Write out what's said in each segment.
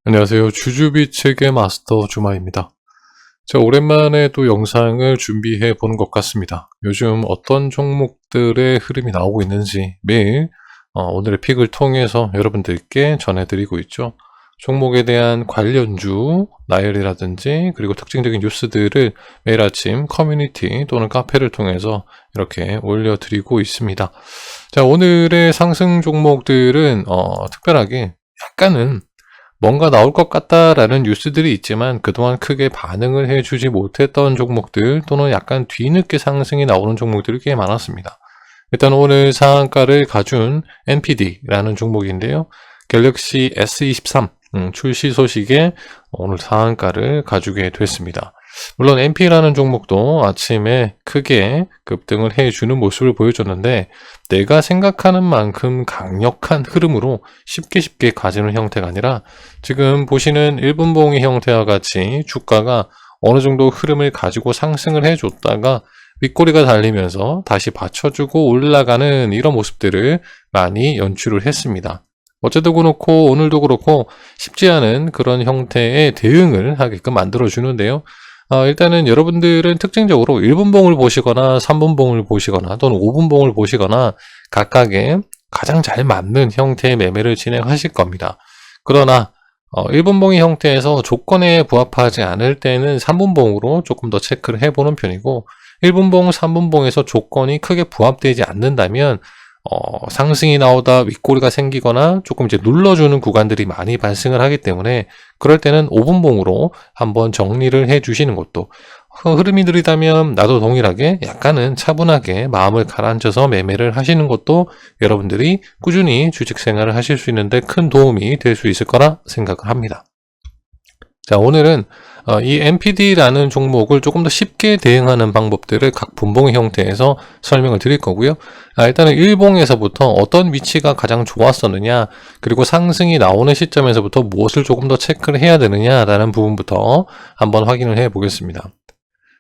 안녕하세요. 주주빛 책의 마스터 주마입니다. 자, 오랜만에 또 영상을 준비해 보는 것 같습니다. 요즘 어떤 종목들의 흐름이 나오고 있는지 매일 오늘의 픽을 통해서 여러분들께 전해드리고 있죠. 종목에 대한 관련주, 나열이라든지 그리고 특징적인 뉴스들을 매일 아침 커뮤니티 또는 카페를 통해서 이렇게 올려드리고 있습니다. 자, 오늘의 상승 종목들은 특별하게 약간은 뭔가 나올 것 같다라는 뉴스들이 있지만 그동안 크게 반응을 해주지 못했던 종목들 또는 약간 뒤늦게 상승이 나오는 종목들이 꽤 많았습니다. 일단 오늘 상한가를 가준 NPD라는 종목인데요. 갤럭시 S23 출시 소식에 오늘 상한가를 가지게 됐습니다. 물론 NP라는 종목도 아침에 크게 급등을 해주는 모습을 보여줬는데 내가 생각하는 만큼 강력한 흐름으로 쉽게 가지는 형태가 아니라 지금 보시는 1분봉의 형태와 같이 주가가 어느 정도 흐름을 가지고 상승을 해줬다가 윗꼬리가 달리면서 다시 받쳐주고 올라가는 이런 모습들을 많이 연출을 했습니다. 어제도 그렇고 오늘도 그렇고 쉽지 않은 그런 형태의 대응을 하게끔 만들어주는데요. 일단은 여러분들은 특징적으로 1분봉을 보시거나 3분봉을 보시거나 또는 5분봉을 보시거나 각각의 가장 잘 맞는 형태의 매매를 진행하실 겁니다. 그러나 1분봉의 형태에서 조건에 부합하지 않을 때는 3분봉으로 조금 더 체크를 해보는 편이고 1분봉, 3분봉에서 조건이 크게 부합되지 않는다면 상승이 나오다 윗꼬리가 생기거나 조금 이제 눌러주는 구간들이 많이 발생을 하기 때문에 그럴 때는 5분봉으로 한번 정리를 해 주시는 것도 흐름이 느리다면 나도 동일하게 약간은 차분하게 마음을 가라앉혀서 매매를 하시는 것도 여러분들이 꾸준히 주식 생활을 하실 수 있는데 큰 도움이 될 수 있을 거라 생각을 합니다. 자, 오늘은 이 NPD라는 종목을 조금 더 쉽게 대응하는 방법들을 각 분봉의 형태에서 설명을 드릴 거고요. 일단은 1봉에서부터 어떤 위치가 가장 좋았었느냐, 그리고 상승이 나오는 시점에서부터 무엇을 조금 더 체크를 해야 되느냐라는 부분부터 한번 확인을 해 보겠습니다.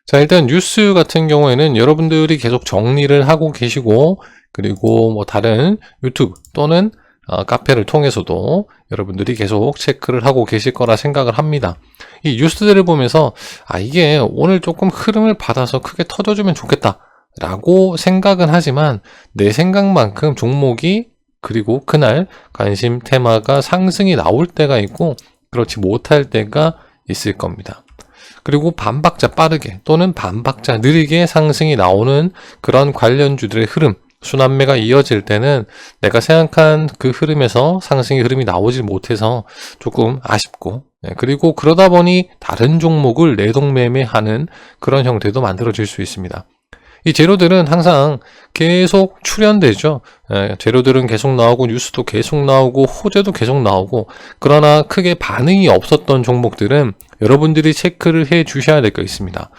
자, 일단 뉴스 같은 경우에는 여러분들이 계속 정리를 하고 계시고, 그리고 뭐 다른 유튜브 또는 카페를 통해서도 여러분들이 계속 체크를 하고 계실 거라 생각을 합니다. 이 뉴스들을 보면서 이게 오늘 조금 흐름을 받아서 크게 터져주면 좋겠다 라고 생각은 하지만 내 생각만큼 종목이 그리고 그날 관심 테마가 상승이 나올 때가 있고 그렇지 못할 때가 있을 겁니다. 그리고 반박자 빠르게 또는 반박자 느리게 상승이 나오는 그런 관련주들의 흐름, 순환매가 이어질 때는 내가 생각한 그 흐름에서 상승의 흐름이 나오지 못해서 조금 아쉽고, 그리고 그러다 보니 다른 종목을 내동매매하는 그런 형태도 만들어질 수 있습니다. 이 재료들은 항상 계속 출현되죠. 재료들은 계속 나오고 뉴스도 계속 나오고 호재도 계속 나오고, 그러나 크게 반응이 없었던 종목들은 여러분들이 체크를 해 주셔야 될 거 있습니다.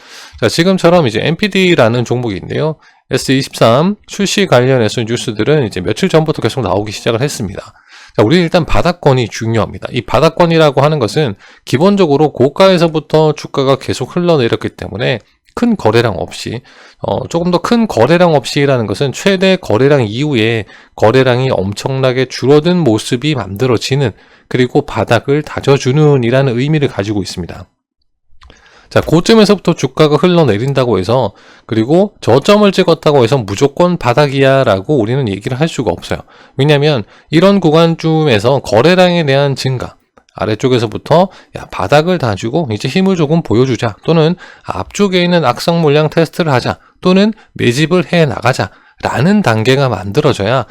자, 지금처럼 이제 NPD라는 종목인데요. S23 출시 관련해서 뉴스들은 이제 며칠 전부터 계속 나오기 시작을 했습니다. 자, 우리 일단 바닥권이 중요합니다. 이 바닥권이라고 하는 것은 기본적으로 고가에서부터 주가가 계속 흘러내렸기 때문에 큰 거래량 없이 조금 더 큰 거래량 없이라는 것은 최대 거래량 이후에 거래량이 엄청나게 줄어든 모습이 만들어지는, 그리고 바닥을 다져주는 이라는 의미를 가지고 있습니다. 자, 고점에서부터 주가가 흘러내린다고 해서, 그리고 저점을 찍었다고 해서 무조건 바닥이야 라고 우리는 얘기를 할 수가 없어요. 왜냐하면 이런 구간쯤에서 거래량에 대한 증가, 아래쪽에서부터 바닥을 다지고 이제 힘을 조금 보여주자, 또는 앞쪽에 있는 악성 물량 테스트를 하자, 또는 매집을 해 나가자 라는 단계가 만들어져야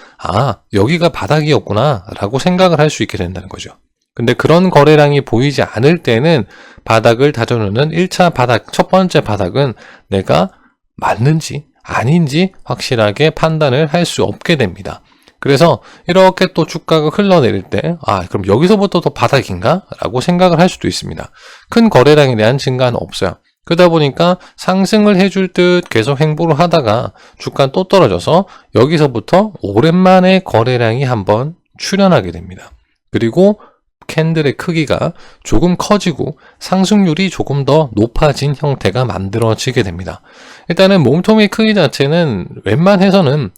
여기가 바닥이었구나 라고 생각을 할 수 있게 된다는 거죠. 근데 그런 거래량이 보이지 않을 때는 바닥을 다져놓는 1차 바닥, 첫 번째 바닥은 내가 맞는지 아닌지 확실하게 판단을 할 수 없게 됩니다. 그래서 이렇게 또 주가가 흘러내릴 때 그럼 여기서부터 더 바닥인가? 라고 생각을 할 수도 있습니다. 큰 거래량에 대한 증가는 없어요. 그러다 보니까 상승을 해줄 듯 계속 행보를 하다가 주가는 또 떨어져서 여기서부터 오랜만에 거래량이 한번 출현하게 됩니다. 그리고 캔들의 크기가 조금 커지고 상승률이 조금 더 높아진 형태가 만들어지게 됩니다. 일단은 몸통의 크기 자체는 웬만해서는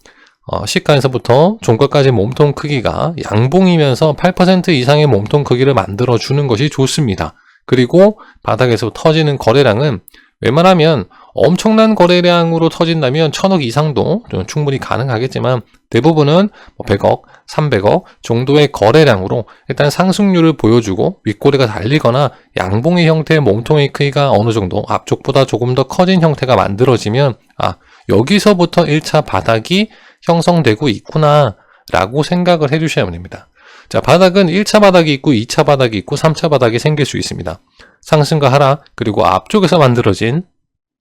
시가에서부터 종가까지 몸통 크기가 양봉이면서 8% 이상의 몸통 크기를 만들어주는 것이 좋습니다. 그리고 바닥에서 터지는 거래량은 웬만하면 엄청난 거래량으로 터진다면 1000억 이상도 충분히 가능하겠지만 대부분은 100억, 300억 정도의 거래량으로 일단 상승률을 보여주고 윗꼬리가 달리거나 양봉의 형태의 몸통의 크기가 어느 정도 앞쪽보다 조금 더 커진 형태가 만들어지면 여기서부터 1차 바닥이 형성되고 있구나 라고 생각을 해주셔야 됩니다. 자, 바닥은 1차 바닥이 있고 2차 바닥이 있고 3차 바닥이 생길 수 있습니다. 상승과 하락 그리고 앞쪽에서 만들어진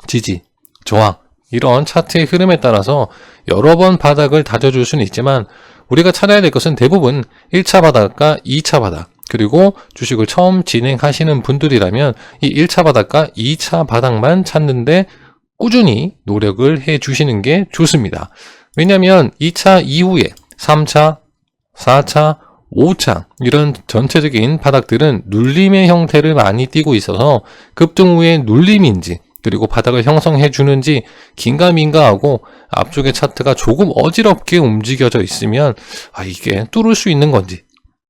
지지, 저항 이런 차트의 흐름에 따라서 여러 번 바닥을 다져줄 수는 있지만 우리가 찾아야 될 것은 대부분 1차 바닥과 2차 바닥 그리고 주식을 처음 진행하시는 분들이라면 이 1차 바닥과 2차 바닥만 찾는데 꾸준히 노력을 해 주시는 게 좋습니다. 왜냐하면 2차 이후에 3차, 4차, 5차 이런 전체적인 바닥들은 눌림의 형태를 많이 띠고 있어서 급등 후에 눌림인지 그리고 바닥을 형성해 주는지 긴가민가하고 앞쪽의 차트가 조금 어지럽게 움직여져 있으면 이게 뚫을 수 있는 건지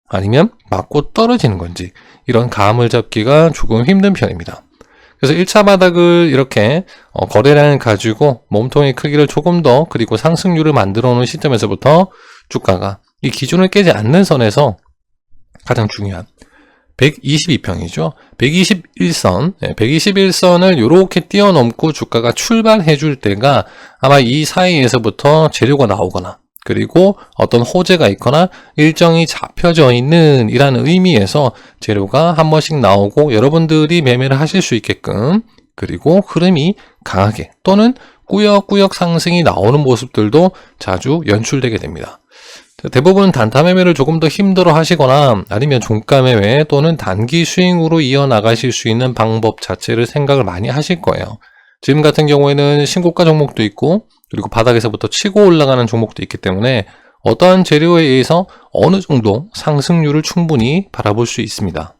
아니면 맞고 떨어지는 건지 이런 감을 잡기가 조금 힘든 편입니다. 그래서 1차 바닥을 이렇게 거래량을 가지고 몸통의 크기를 조금 더 그리고 상승률을 만들어 놓은 시점에서부터 주가가 이 기준을 깨지 않는 선에서 가장 중요한 122평이죠. 121선, 121선을 이렇게 뛰어넘고 주가가 출발해 줄 때가 아마 이 사이에서부터 재료가 나오거나 그리고 어떤 호재가 있거나 일정이 잡혀져 있는 이라는 의미에서 재료가 한 번씩 나오고 여러분들이 매매를 하실 수 있게끔 그리고 흐름이 강하게 또는 꾸역꾸역 상승이 나오는 모습들도 자주 연출되게 됩니다. 대부분 단타 매매를 조금 더 힘들어 하시거나 아니면 종가 매매 또는 단기 스윙으로 이어나가실 수 있는 방법 자체를 생각을 많이 하실 거예요. 지금 같은 경우에는 신고가 종목도 있고 그리고 바닥에서부터 치고 올라가는 종목도 있기 때문에 어떠한 재료에 의해서 어느 정도 상승률을 충분히 바라볼 수 있습니다.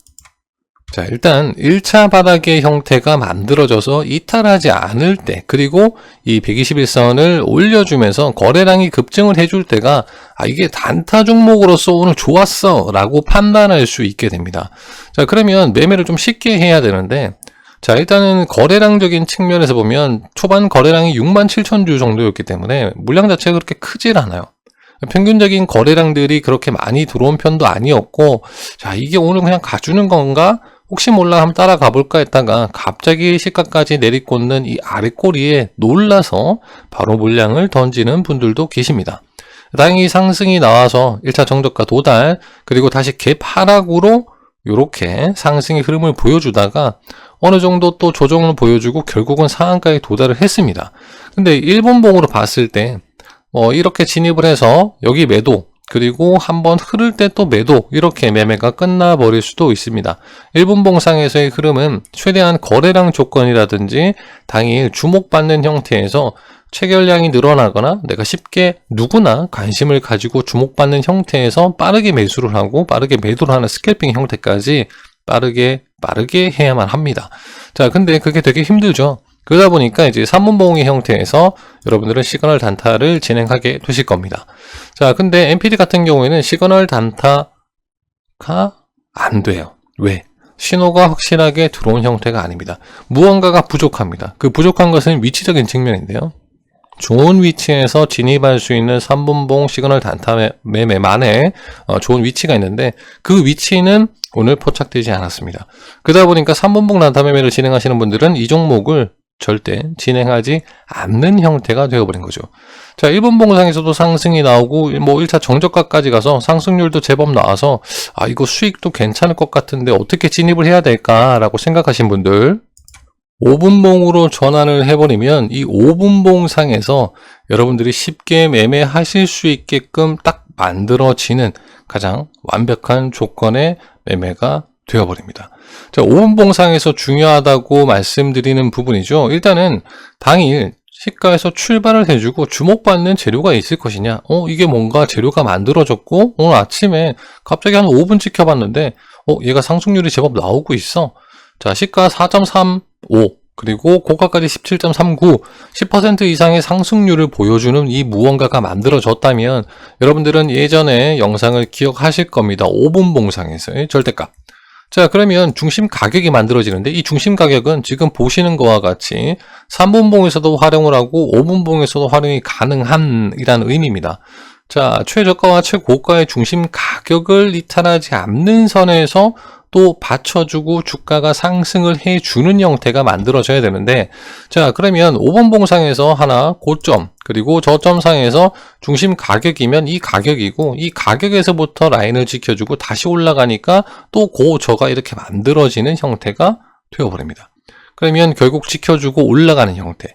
자, 일단 1차 바닥의 형태가 만들어져서 이탈하지 않을 때 그리고 이 121선을 올려주면서 거래량이 급증을 해줄 때가 이게 단타 종목으로서 오늘 좋았어 라고 판단할 수 있게 됩니다. 자, 그러면 매매를 좀 쉽게 해야 되는데 자, 일단은 거래량적인 측면에서 보면 초반 거래량이 67,000주 정도였기 때문에 물량 자체가 그렇게 크질 않아요. 평균적인 거래량들이 그렇게 많이 들어온 편도 아니었고 자, 이게 오늘 그냥 가주는 건가? 혹시 몰라 한번 따라가 볼까 했다가 갑자기 시가까지 내리꽂는 이 아랫꼬리에 놀라서 바로 물량을 던지는 분들도 계십니다. 다행히 상승이 나와서 1차 정저가 도달 그리고 다시 갭 하락으로 이렇게 상승의 흐름을 보여주다가 어느 정도 또 조정을 보여주고 결국은 상한가에 도달을 했습니다. 근데 일본봉으로 봤을 때 이렇게 진입을 해서 여기 매도 그리고 한번 흐를 때 또 매도 이렇게 매매가 끝나버릴 수도 있습니다. 일본봉상에서의 흐름은 최대한 거래량 조건이라든지 당일 주목받는 형태에서 체결량이 늘어나거나 내가 쉽게 누구나 관심을 가지고 주목받는 형태에서 빠르게 매수를 하고 빠르게 매도를 하는 스캘핑 형태까지 빠르게 해야만 합니다. 자, 근데 그게 되게 힘들죠. 그러다 보니까 이제 3분봉의 형태에서 여러분들은 시그널 단타를 진행하게 되실 겁니다. 자, 근데 MPD 같은 경우에는 시그널 단타가 안 돼요. 왜? 신호가 확실하게 들어온 형태가 아닙니다. 무언가가 부족합니다. 그 부족한 것은 위치적인 측면인데요. 좋은 위치에서 진입할 수 있는 3분봉 시그널 단타 매매만의 좋은 위치가 있는데 그 위치는 오늘 포착되지 않았습니다. 그러다 보니까 3분봉 단타 매매를 진행하시는 분들은 이 종목을 절대 진행하지 않는 형태가 되어버린 거죠. 자, 1분봉상에서도 상승이 나오고 1차 정저가까지 가서 상승률도 제법 나와서 이거 수익도 괜찮을 것 같은데 어떻게 진입을 해야 될까라고 생각하신 분들 5분봉으로 전환을 해버리면 이 5분봉상에서 여러분들이 쉽게 매매하실 수 있게끔 딱 만들어지는 가장 완벽한 조건의 매매가 되어버립니다. 자, 5분봉상에서 중요하다고 말씀드리는 부분이죠. 일단은 당일 시가에서 출발을 해주고 주목받는 재료가 있을 것이냐 이게 뭔가 재료가 만들어졌고 오늘 아침에 갑자기 한 5분 지켜봤는데 얘가 상승률이 제법 나오고 있어. 자, 시가 4.35 그리고 고가까지 17.39, 10% 이상의 상승률을 보여주는 이 무언가가 만들어졌다면 여러분들은 예전에 영상을 기억하실 겁니다. 5분 봉상에서의 절대값. 자, 그러면 중심 가격이 만들어지는데 이 중심 가격은 지금 보시는 것과 같이 3분봉에서도 활용을 하고 5분봉에서도 활용이 가능한 이라는 의미입니다. 자, 최저가와 최고가의 중심 가격을 이탈하지 않는 선에서 또 받쳐주고 주가가 상승을 해주는 형태가 만들어져야 되는데, 자, 그러면 5번 봉상에서 하나 고점, 그리고 저점상에서 중심 가격이면 이 가격이고, 이 가격에서부터 라인을 지켜주고 다시 올라가니까 또 고저가 이렇게 만들어지는 형태가 되어버립니다. 그러면 결국 지켜주고 올라가는 형태.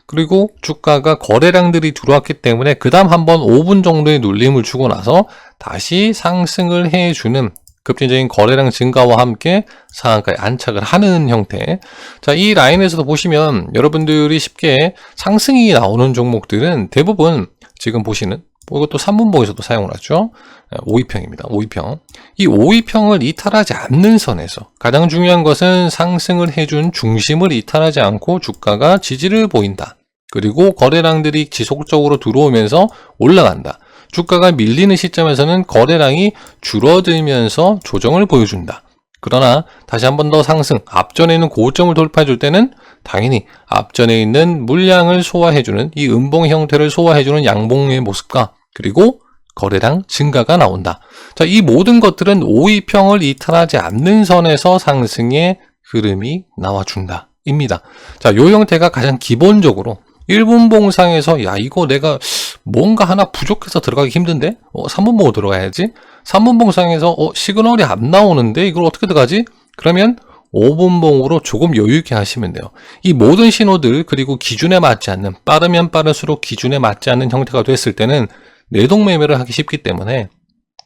그리고 주가가 거래량들이 들어왔기 때문에 그 다음 한번 5분 정도의 눌림을 주고 나서 다시 상승을 해주는 급진적인 거래량 증가와 함께 상한가에 안착을 하는 형태. 자, 이 라인에서도 보시면 여러분들이 쉽게 상승이 나오는 종목들은 대부분 지금 보시는 이것도 3분봉에서도 사용을 하죠. 5위평입니다. 5위평. 이 5위평을 이탈하지 않는 선에서 가장 중요한 것은 상승을 해준 중심을 이탈하지 않고 주가가 지지를 보인다. 그리고 거래량들이 지속적으로 들어오면서 올라간다. 주가가 밀리는 시점에서는 거래량이 줄어들면서 조정을 보여준다. 그러나 다시 한 번 더 상승, 앞전에 있는 고점을 돌파해 줄 때는 당연히 앞전에 있는 물량을 소화해주는 이 음봉 형태를 소화해주는 양봉의 모습과 그리고 거래량 증가가 나온다. 자, 이 모든 것들은 5위평을 이탈하지 않는 선에서 상승의 흐름이 나와준다. 입니다. 자, 요 형태가 가장 기본적으로 1분 봉상에서 야 이거 내가 뭔가 하나 부족해서 들어가기 힘든데 3분 봉으로 들어가야지. 3분 봉상에서 시그널이 안 나오는데 이걸 어떻게 들어가지? 그러면 5분 봉으로 조금 여유 있게 하시면 돼요. 이 모든 신호들 그리고 기준에 맞지 않는 빠르면 빠를수록 기준에 맞지 않는 형태가 됐을 때는 내동매매를 하기 쉽기 때문에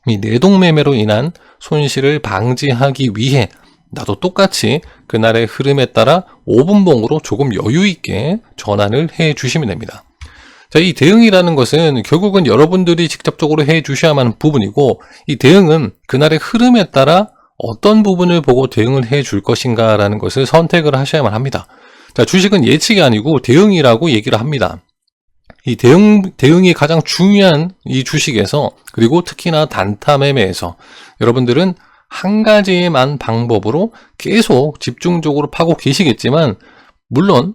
이 내동매매로 인한 손실을 방지하기 위해 나도 똑같이 그날의 흐름에 따라 5분봉으로 조금 여유있게 전환을 해 주시면 됩니다. 자, 이 대응이라는 것은 결국은 여러분들이 직접적으로 해 주셔야만 하는 부분이고, 이 대응은 그날의 흐름에 따라 어떤 부분을 보고 대응을 해 줄 것인가 라는 것을 선택을 하셔야만 합니다. 자, 주식은 예측이 아니고 대응이라고 얘기를 합니다. 이 대응이 가장 중요한 이 주식에서, 그리고 특히나 단타 매매에서 여러분들은 한 가지만 방법으로 계속 집중적으로 파고 계시겠지만, 물론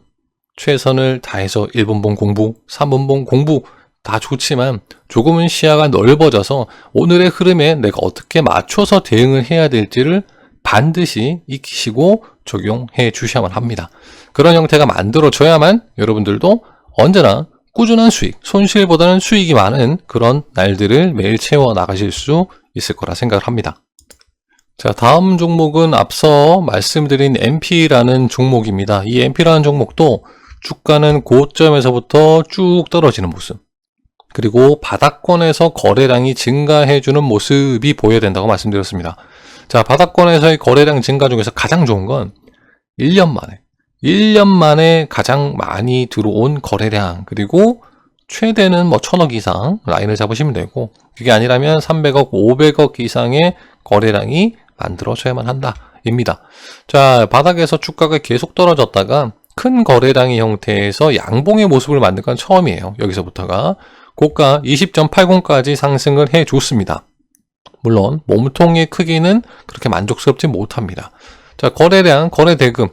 최선을 다해서 1분봉 공부, 3분봉 공부 다 좋지만 조금은 시야가 넓어져서 오늘의 흐름에 내가 어떻게 맞춰서 대응을 해야 될지를 반드시 익히시고 적용해 주셔야만 합니다. 그런 형태가 만들어져야만 여러분들도 언제나 꾸준한 수익, 손실보다는 수익이 많은 그런 날들을 매일 채워 나가실 수 있을 거라 생각을 합니다. 자, 다음 종목은 앞서 말씀드린 MP라는 종목입니다. 이 MP라는 종목도 주가는 고점에서부터 쭉 떨어지는 모습, 그리고 바닥권에서 거래량이 증가해주는 모습이 보여야 된다고 말씀드렸습니다. 자, 바닥권에서의 거래량 증가 중에서 가장 좋은 건 1년 만에 가장 많이 들어온 거래량, 그리고 최대는 1000억 이상 라인을 잡으시면 되고, 그게 아니라면 300억, 500억 이상의 거래량이 만들어져야만 한다 입니다. 자, 바닥에서 주가가 계속 떨어졌다가 큰 거래량의 형태에서 양봉의 모습을 만든 건 처음이에요. 여기서부터가 고가 20.80까지 상승을 해줬습니다. 물론 몸통의 크기는 그렇게 만족스럽지 못합니다. 자, 거래량, 거래대금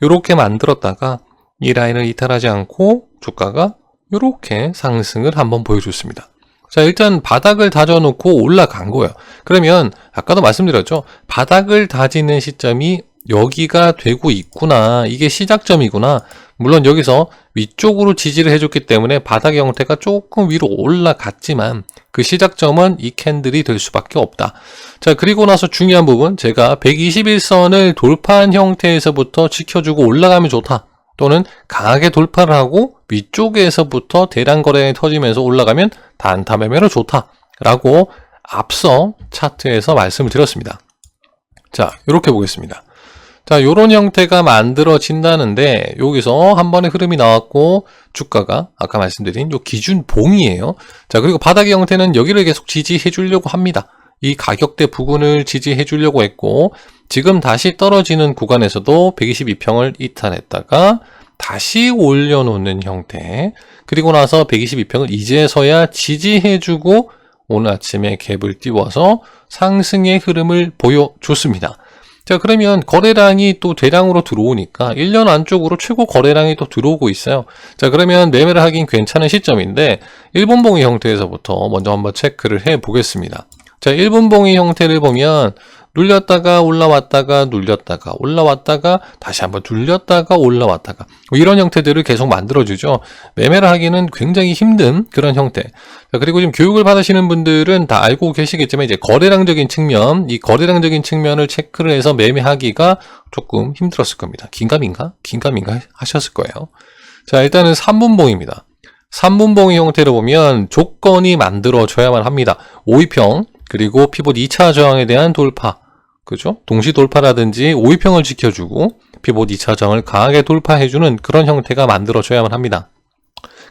이렇게 만들었다가 이 라인을 이탈하지 않고 주가가 이렇게 상승을 한번 보여줬습니다. 자, 일단 바닥을 다져놓고 올라간 거예요. 그러면 아까도 말씀드렸죠. 바닥을 다지는 시점이 여기가 되고 있구나. 이게 시작점이구나. 물론 여기서 위쪽으로 지지를 해줬기 때문에 바닥의 형태가 조금 위로 올라갔지만 그 시작점은 이 캔들이 될 수밖에 없다. 자, 그리고 나서 중요한 부분, 제가 121선을 돌파한 형태에서부터 지켜주고 올라가면 좋다. 또는 강하게 돌파를 하고 위쪽에서부터 대량 거래량이 터지면서 올라가면 단타 매매로 좋다 라고 앞서 차트에서 말씀을 드렸습니다. 자, 이렇게 보겠습니다. 자, 요런 형태가 만들어진다는데 여기서 한 번의 흐름이 나왔고 주가가 아까 말씀드린 요 기준 봉이에요. 자, 그리고 바닥의 형태는 여기를 계속 지지해 주려고 합니다. 이 가격대 부근을 지지해 주려고 했고, 지금 다시 떨어지는 구간에서도 122평을 이탈했다가 다시 올려놓는 형태, 그리고 나서 122평을 이제서야 지지해주고 오늘 아침에 갭을 띄워서 상승의 흐름을 보여줬습니다. 자, 그러면 거래량이 또 대량으로 들어오니까 1년 안쪽으로 최고 거래량이 또 들어오고 있어요. 자, 그러면 매매를 하긴 괜찮은 시점인데 일본봉의 형태에서부터 먼저 한번 체크를 해 보겠습니다. 자, 일본봉의 형태를 보면 눌렸다가 올라왔다가 눌렸다가 올라왔다가 다시 한번 눌렸다가 올라왔다가 이런 형태들을 계속 만들어주죠. 매매를 하기는 굉장히 힘든 그런 형태. 자, 그리고 지금 교육을 받으시는 분들은 다 알고 계시겠지만 이제 거래량적인 측면, 이 거래량적인 측면을 체크를 해서 매매하기가 조금 힘들었을 겁니다. 긴가민가 하셨을 거예요. 자, 일단은 3분봉입니다. 3분봉의 형태를 보면 조건이 만들어져야만 합니다. 5위평 그리고 피봇 2차 저항에 대한 돌파, 그죠? 동시 돌파라든지 5위평을 지켜주고 피봇 2차 저항을 강하게 돌파해주는 그런 형태가 만들어져야만 합니다.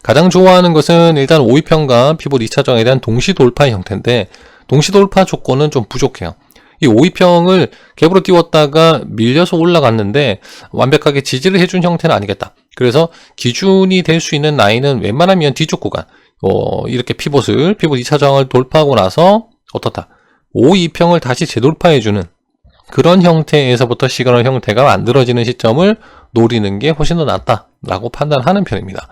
가장 좋아하는 것은 일단 5위평과 피봇 2차 저항에 대한 동시 돌파의 형태인데 동시 돌파 조건은 좀 부족해요. 이 5위평을 갭으로 띄웠다가 밀려서 올라갔는데 완벽하게 지지를 해준 형태는 아니겠다. 그래서 기준이 될 수 있는 라인은 웬만하면 뒤쪽 구간, 이렇게 피봇 2차 저항을 돌파하고 나서 어떻다? 5위평을 다시 재돌파해주는 그런 형태에서부터 시그널 형태가 만들어지는 시점을 노리는 게 훨씬 더 낫다라고 판단하는 편입니다.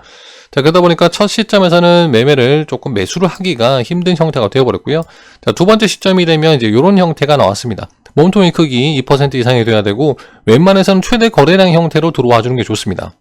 자, 그러다 보니까 첫 시점에서는 매매를 조금 매수를 하기가 힘든 형태가 되어버렸고요. 자, 두 번째 시점이 되면 이제 이런 형태가 나왔습니다. 몸통의 크기 2% 이상이 돼야 되고 웬만해서는 최대 거래량 형태로 들어와 주는 게 좋습니다.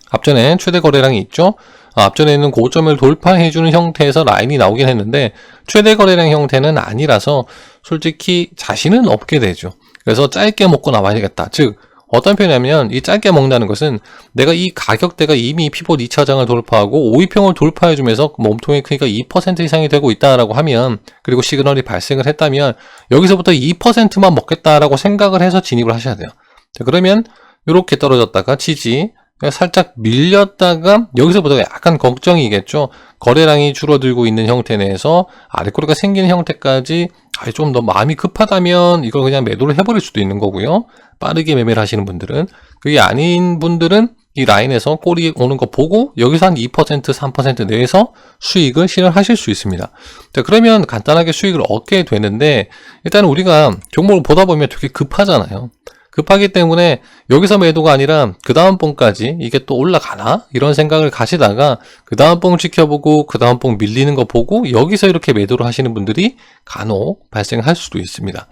앞전에 최대 거래량이 있죠. 앞전에 있는 고점을 돌파해주는 형태에서 라인이 나오긴 했는데 최대 거래량 형태는 아니라서 솔직히 자신은 없게 되죠. 그래서 짧게 먹고 나와야 되겠다. 즉 어떤 표현이냐면 이 짧게 먹는다는 것은 내가 이 가격대가 이미 피봇 2차 장을 돌파하고 5위평을 돌파해주면서 몸통의 크기가 2% 이상이 되고 있다라고 하면, 그리고 시그널이 발생을 했다면 여기서부터 2%만 먹겠다라고 생각을 해서 진입을 하셔야 돼요. 자, 그러면 이렇게 떨어졌다가 지지, 살짝 밀렸다가 여기서부터 약간 걱정이겠죠. 거래량이 줄어들고 있는 형태 내에서 아래꼬리가 생기는 형태까지 좀 더 마음이 급하다면 이걸 그냥 매도를 해버릴 수도 있는 거고요. 빠르게 매매를 하시는 분들은, 그게 아닌 분들은 이 라인에서 꼬리 오는 거 보고 여기서 한 2%, 3% 내에서 수익을 실현하실 수 있습니다. 자, 그러면 간단하게 수익을 얻게 되는데 일단 우리가 종목을 보다 보면 되게 급하잖아요. 급하기 때문에 여기서 매도가 아니라 그 다음 봉까지 이게 또 올라가나? 이런 생각을 가시다가 그 다음 봉 지켜보고 그 다음 봉 밀리는 거 보고 여기서 이렇게 매도를 하시는 분들이 간혹 발생할 수도 있습니다.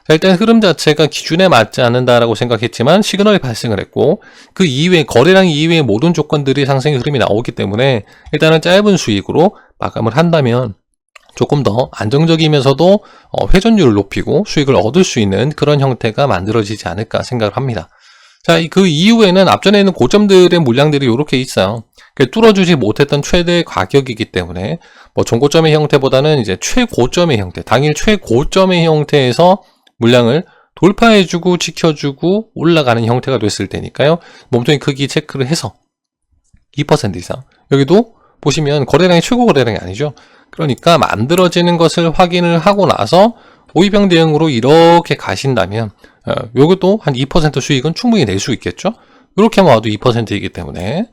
자, 일단 흐름 자체가 기준에 맞지 않는다라고 생각했지만 시그널이 발생을 했고 그 이외에 거래량 이외의 모든 조건들이 상승의 흐름이 나오기 때문에 일단은 짧은 수익으로 마감을 한다면 조금 더 안정적이면서도 회전율을 높이고 수익을 얻을 수 있는 그런 형태가 만들어지지 않을까 생각을 합니다. 자, 그 이후에는 앞전에 있는 고점들의 물량들이 이렇게 있어요. 뚫어주지 못했던 최대 가격이기 때문에 뭐 종고점의 형태보다는 이제 최고점의 형태, 당일 최고점의 형태에서 물량을 돌파해주고 지켜주고 올라가는 형태가 됐을 테니까요. 몸통의 크기 체크를 해서 2% 이상, 여기도 보시면 거래량이 최고 거래량이 아니죠. 그러니까 만들어지는 것을 확인을 하고 나서 5위평 대응으로 이렇게 가신다면 요것도 한 2% 수익은 충분히 낼 수 있겠죠. 이렇게만 와도 2%이기 때문에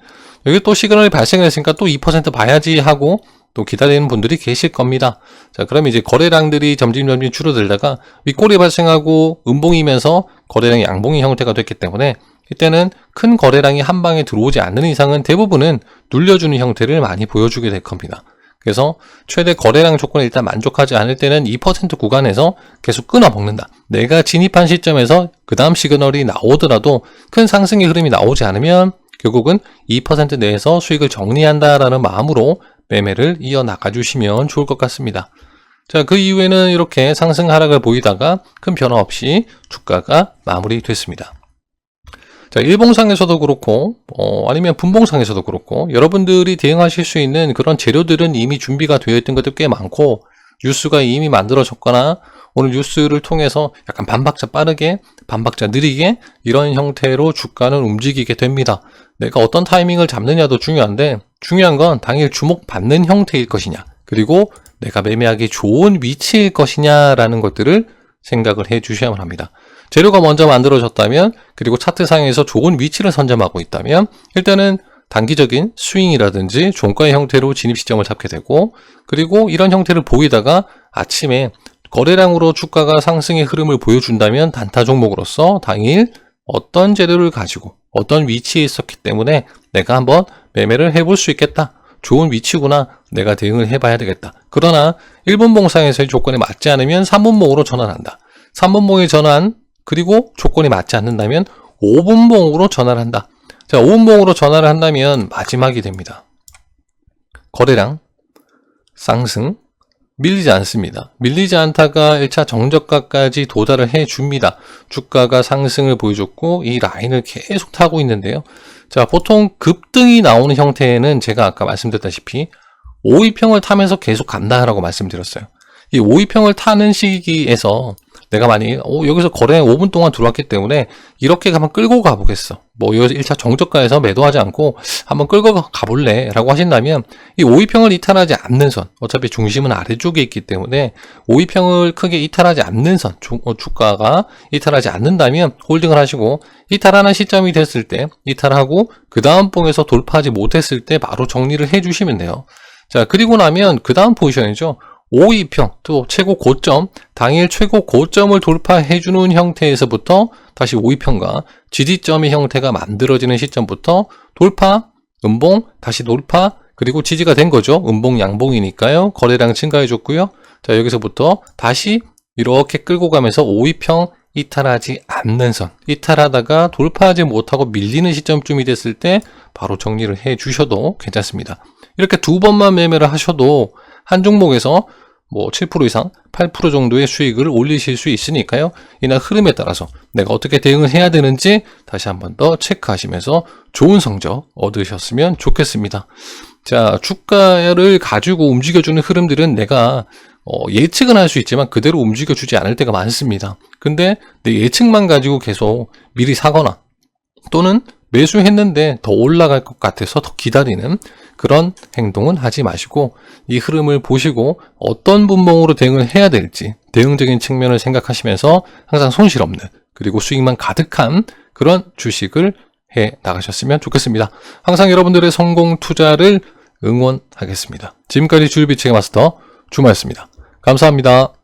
여기 또 시그널이 발생했으니까 또 2% 봐야지 하고 또 기다리는 분들이 계실 겁니다. 자, 그러면 이제 거래량들이 점점 줄어들다가 윗골이 발생하고 음봉이면서 거래량이 양봉의 형태가 됐기 때문에 이때는 큰 거래량이 한 방에 들어오지 않는 이상은 대부분은 눌려주는 형태를 많이 보여주게 될 겁니다. 그래서 최대 거래량 조건에 일단 만족하지 않을 때는 2% 구간에서 계속 끊어 먹는다. 내가 진입한 시점에서 그 다음 시그널이 나오더라도 큰 상승의 흐름이 나오지 않으면 결국은 2% 내에서 수익을 정리한다라는 마음으로 매매를 이어나가 주시면 좋을 것 같습니다. 자, 그 이후에는 이렇게 상승 하락을 보이다가 큰 변화 없이 주가가 마무리됐습니다. 자, 일봉상에서도 그렇고 아니면 분봉상에서도 그렇고 여러분들이 대응하실 수 있는 그런 재료들은 이미 준비가 되어 있던 것도 꽤 많고 뉴스가 이미 만들어졌거나 오늘 뉴스를 통해서 약간 반박자 빠르게 반박자 느리게 이런 형태로 주가는 움직이게 됩니다. 내가 어떤 타이밍을 잡느냐도 중요한데 중요한 건 당일 주목받는 형태일 것이냐, 그리고 내가 매매하기 좋은 위치일 것이냐라는 것들을 생각을 해 주셔야만 합니다. 재료가 먼저 만들어졌다면, 그리고 차트상에서 좋은 위치를 선점하고 있다면 일단은 단기적인 스윙이라든지 종가의 형태로 진입 시점을 잡게 되고, 그리고 이런 형태를 보이다가 아침에 거래량으로 주가가 상승의 흐름을 보여준다면 단타 종목으로서 당일 어떤 재료를 가지고 어떤 위치에 있었기 때문에 내가 한번 매매를 해볼 수 있겠다. 좋은 위치구나. 내가 대응을 해봐야 되겠다. 그러나 1분봉상에서의 조건에 맞지 않으면 3분봉으로 전환한다. 3분봉의 전환, 그리고 조건이 맞지 않는다면 5분봉으로 전환을 한다. 자, 5분봉으로 전환을 한다면 마지막이 됩니다. 거래량 상승, 밀리지 않습니다. 밀리지 않다가 1차 정저가까지 도달을 해줍니다. 주가가 상승을 보여줬고 이 라인을 계속 타고 있는데요. 자, 보통 급등이 나오는 형태는 제가 아까 말씀드렸다시피 5위평을 타면서 계속 간다라고 말씀드렸어요. 이 5위평을 타는 시기에서 내가 만약에 여기서 거래 5분 동안 들어왔기 때문에 이렇게 한번 끌고 가보겠어. 뭐 여기서 1차 정저가에서 매도하지 않고 한번 끌고 가볼래 라고 하신다면 이 5위평을 이탈하지 않는 선, 어차피 중심은 아래쪽에 있기 때문에 5위평을 크게 이탈하지 않는 선, 주가가 이탈하지 않는다면 홀딩을 하시고, 이탈하는 시점이 됐을 때 이탈하고 그 다음 봉에서 돌파하지 못했을 때 바로 정리를 해주시면 돼요. 자, 그리고 나면 그 다음 포지션이죠. 5위평, 또 최고 고점, 당일 최고 고점을 돌파해주는 형태에서부터 다시 5위평과 지지점의 형태가 만들어지는 시점부터 돌파, 음봉, 다시 돌파, 그리고 지지가 된 거죠. 음봉, 양봉이니까요. 거래량 증가해줬고요. 자, 여기서부터 다시 이렇게 끌고 가면서 5위평 이탈하지 않는 선, 이탈하다가 돌파하지 못하고 밀리는 시점쯤이 됐을 때 바로 정리를 해 주셔도 괜찮습니다. 이렇게 두 번만 매매를 하셔도 한 종목에서 뭐 7% 이상, 8% 정도의 수익을 올리실 수 있으니까요. 이날 흐름에 따라서 내가 어떻게 대응을 해야 되는지 다시 한번 더 체크하시면서 좋은 성적 얻으셨으면 좋겠습니다. 자, 주가를 가지고 움직여주는 흐름들은 내가 예측은 할 수 있지만 그대로 움직여주지 않을 때가 많습니다. 근데 내 예측만 가지고 계속 미리 사거나 또는 매수했는데 더 올라갈 것 같아서 더 기다리는 그런 행동은 하지 마시고, 이 흐름을 보시고 어떤 분봉으로 대응을 해야 될지 대응적인 측면을 생각하시면서 항상 손실 없는, 그리고 수익만 가득한 그런 주식을 해 나가셨으면 좋겠습니다. 항상 여러분들의 성공 투자를 응원하겠습니다. 지금까지 주유비책의 마스터 주마였습니다. 감사합니다.